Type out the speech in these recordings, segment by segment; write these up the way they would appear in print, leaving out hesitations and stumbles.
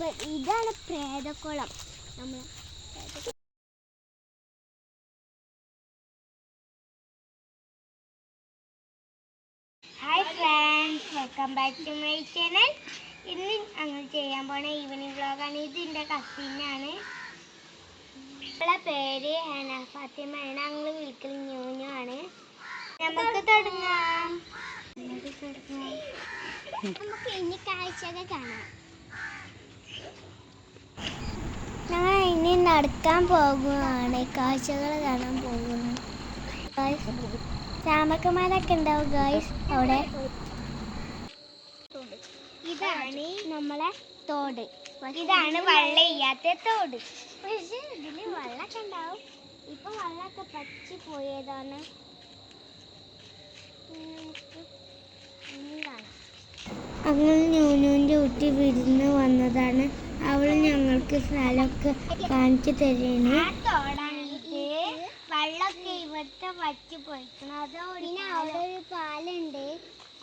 ഇതാണ് പ്രേതക്കുളം. നമ്മൾ hi friends, welcome back to my channel. ഇന്ന് ഞങ്ങൾ ചെയ്യാൻ പോണ ഈവനിങ് വ്ളോഗാണ്. ഇത് എൻ്റെ കസിനാണ്. അവളുടെ പേര് ഹന ഫാത്തിമയാണ്. ഞങ്ങൾ വിളിക്കൽ ന്യൂനു ആണ്. നമുക്ക് തുടങ്ങാം. നമുക്ക് ഇനി കാഴ്ചകൾ കാണാം. ഞങ്ങൾ ഇനി നടക്കാൻ പോകുകയാണ്, കാഴ്ചകൾ കാണാൻ പോകുന്നു. ചാമ്പക്കന്മാരൊക്കെ ഉണ്ടാവും ഗായ്സ് അവിടെ. ഇതാണ് നമ്മളെ തോട്. ഇതാണ് വെള്ളം ഇല്ലാത്ത തോട്. പക്ഷെ ഇതിൽ വെള്ളമൊക്കെ ഉണ്ടാവും. ഇപ്പൊ വെള്ളമൊക്കെ പറ്റി പോയതാണ്. അങ്ങനെ ന്യൂനുവിൻ്റെ കുട്ടി വിരുന്ന് വന്നതാണ്. അവൾ ഞങ്ങൾക്ക് സ്ഥലമൊക്കെ കാണിച്ചു തരുന്നു. വെള്ളമൊക്കെ ഇവിടുത്തെ വറ്റി പോയിക്കണം. പിന്നെ അവിടെ ഒരു പാലുണ്ട്.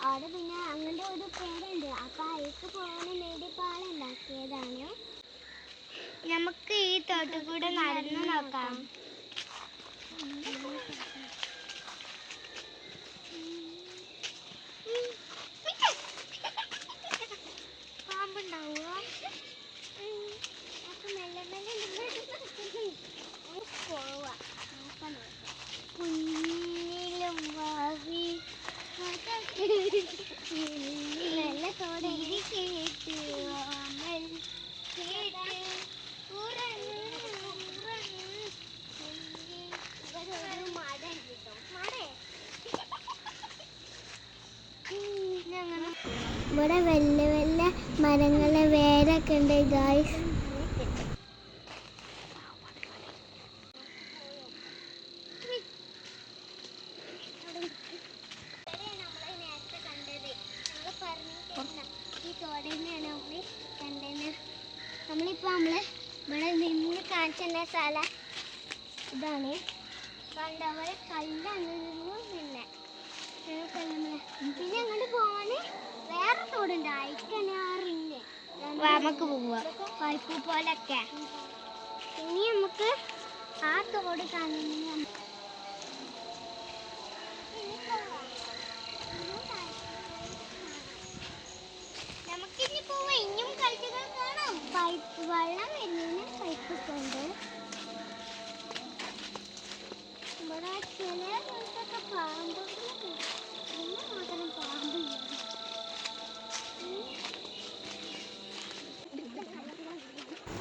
അവിടെ പിന്നെ അങ്ങനത്തെ ഒരു പേരുണ്ട്. അപ്പൊ അതിലേക്ക് പോകാൻ വേണ്ടി പാലുണ്ടാക്കിയതാണ്. നമുക്ക് ഈ തോട്ടിൽ കൂടെ നടന്നു നോക്കാം. പാമ്പുണ്ടാവുക അപ്പൊ മെല്ലെ മെല്ലെ പോവാ. കുഞ്ഞിലും ഭാവി നല്ല തോടെ കേട്ട് അമൽ കേട്ട് ഇവിടെ വലിയ വലിയ മരങ്ങളെ വേരൊക്കെ ഉണ്ട് ഗായ്സ്. ഈ തോടന്നെയാണ് നമ്മൾ കണ്ടത്. നമ്മളിപ്പോൾ ഇവിടെ നിന്ന് കാണിച്ച സ്ഥലം ഇതാണ്. കണ്ടവരെ കല്ലാണ്. പിന്നെ അങ്ങോട്ട് പോവാന് വേറെ തോടുണ്ട്. അയക്കനാറില്ലേ നമുക്ക് പോവാ പൈപ്പ് പോലൊക്കെ. ഇനി നമുക്ക് ആ തോട് കാണുന്ന നമുക്കിനി പോവാ. ഇനിയും കളിച്ചുകൾ കാണാം. പൈപ്പ് വെള്ളം വരുന്നതിന് പൈപ്പൊക്കെ ഉണ്ട്. ഇവിടെ ചില സ്ഥലത്തൊക്കെ പാമ്പുകളുണ്ട്. പിന്നെ മാത്രം പാമ്പില്ല.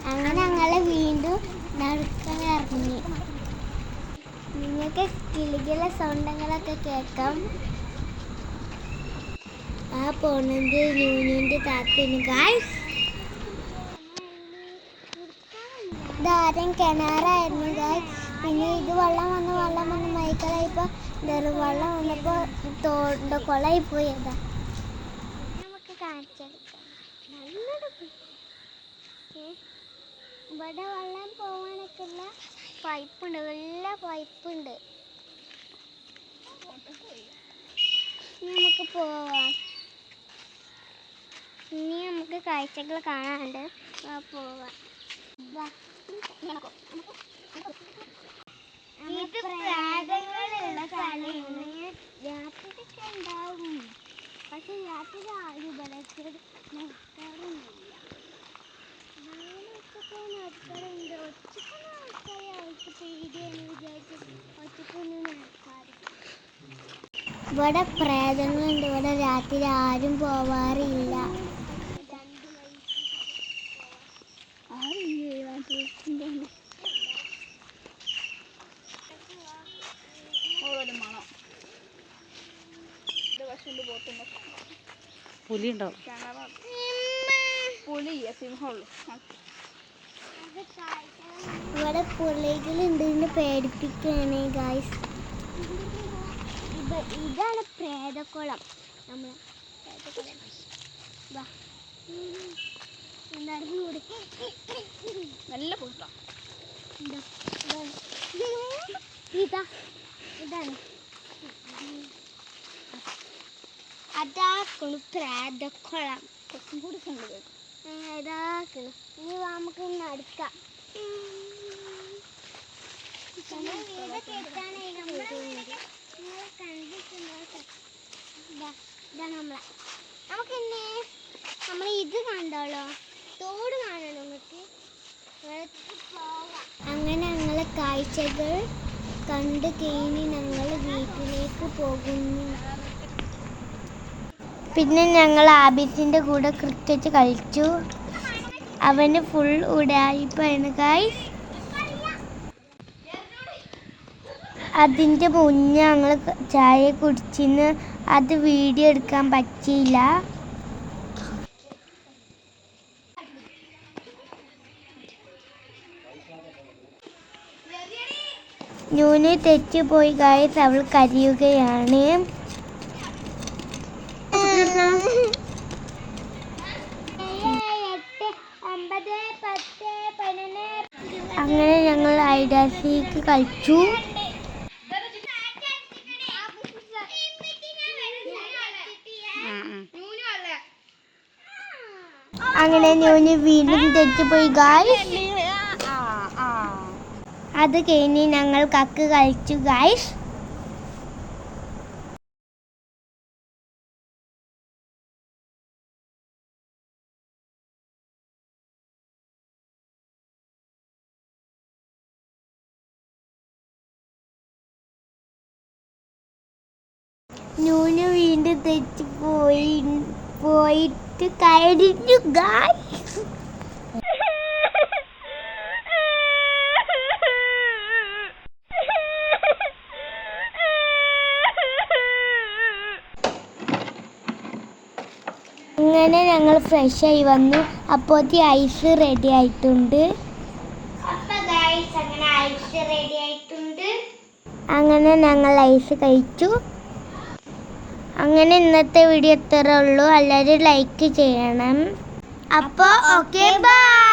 അങ്ങനെ ഞങ്ങൾ വീണ്ടും നടക്കാൻ ഇറങ്ങി. നിങ്ങൾക്ക് കിളികളെ സൗണ്ടങ്ങളൊക്കെ കേൾക്കാം. ആ പോണത് ന്യൂനുവിൻ്റെ താത്തന് ഗായ്സ്. ഇതാരും കിണറായിരുന്നു ഗായ്സ്. പിന്നെ ഇത് വെള്ളം വന്ന് മൈക്കളായിപ്പോൾ വെള്ളം വന്നപ്പോൾ തോണ്ട കൊളായി പോയതാ. നമുക്ക് കാണിച്ചെടുക്കാം. ഇവിടെ വെള്ളം പോകാനൊക്കെ ഉള്ള പൈപ്പുണ്ട്. വലിയ പൈപ്പുണ്ട്. നമുക്ക് പോവാം. ഇനി നമുക്ക് കാഴ്ചകൾ കാണാനുണ്ട്. പോവാം. ഇത് പ്രാതങ്ങളുള്ള സ്ഥലമാണ്. രാത്രിയൊക്കെ ഉണ്ടാവും. പക്ഷെ രാത്രി ആരും ബലത്തിൽ നടക്കാറൊന്നുമില്ല. നടക്കാറുണ്ട്. ഒറ്റക്കൊന്നും ആൾക്കാരെ അവർക്ക് പേടിയെന്ന് വിചാരിച്ച് ഒറ്റക്കൊന്നും നടക്കാറില്ല. ഇവിടെ പ്രേതങ്ങളുണ്ട്. ഇവിടെ രാത്രി ആരും പോവാറില്ല. പുലിയുണ്ടാവും. ഇവിടെ പുലികളുണ്ട്. ഇതിനെ പേടിപ്പിക്കുകയാണ് ഗായ്സ്. ഇതാണ് പ്രേതക്കുളം. നമ്മൾ നല്ല പോയിട്ടോ. ഇതാണ് അതാ പ്രേതക്കുളം. കുറച്ചും കൂടി കണ്ടു. ഇതാക്കണം. ഇനി നമുക്ക് അടുക്കാം. നമുക്കിന്നെ നമ്മൾ ഇത് കണ്ടോളോ, തോട് കാണണോ നിങ്ങൾക്ക്? അങ്ങനെ ഞങ്ങളെ കാഴ്ചകൾ കണ്ടു കഴിഞ്ഞ് ഞങ്ങൾ വീട്ടിലേക്ക് പോകുന്നു. പിന്നെ ഞങ്ങൾ ആബിസിൻ്റെ കൂടെ ക്രിക്കറ്റ് കളിച്ചു. അവന് ഫുൾ ഉടായിപ്പാണ് ഗൈസ്. അതിൻ്റെ മുന്നേ ഞങ്ങൾ ചായ കുടിച്ചിന്ന്, അത് വീഡിയോ എടുക്കാൻ പറ്റിയില്ല. ന്യൂന് തെറ്റിപ്പോയി ഗൈസ്, അവൾ കരയുകയാണ്. അങ്ങനെ ഞങ്ങൾ ഐഡാസിക്ക് കളിച്ചു. അങ്ങനെ ന്യൂന് വീണ്ടും തെറ്റിപ്പോയി ഗൈസ്. അത് കഴിഞ്ഞ് ഞങ്ങൾ കക്ക് കളിച്ചു ഗൈസ്. ന്യൂന് വീണ്ടും പോയിട്ട് കരഞ്ഞു ഗൈസ്. അങ്ങനെ ഞങ്ങൾ ഫ്രഷ് ആയി വന്നു. അപ്പോഴത്തെ ഐസ് റെഡി ആയിട്ടുണ്ട്. അങ്ങനെ ഞങ്ങൾ ഐസ് കഴിച്ചു. അങ്ങനെ ഇന്നത്തെ വീഡിയോ ഇത്രേ ഉള്ളൂ. എല്ലാവരും ലൈക്ക് ചെയ്യണം. അപ്പോൾ ഓക്കെ, ബൈ.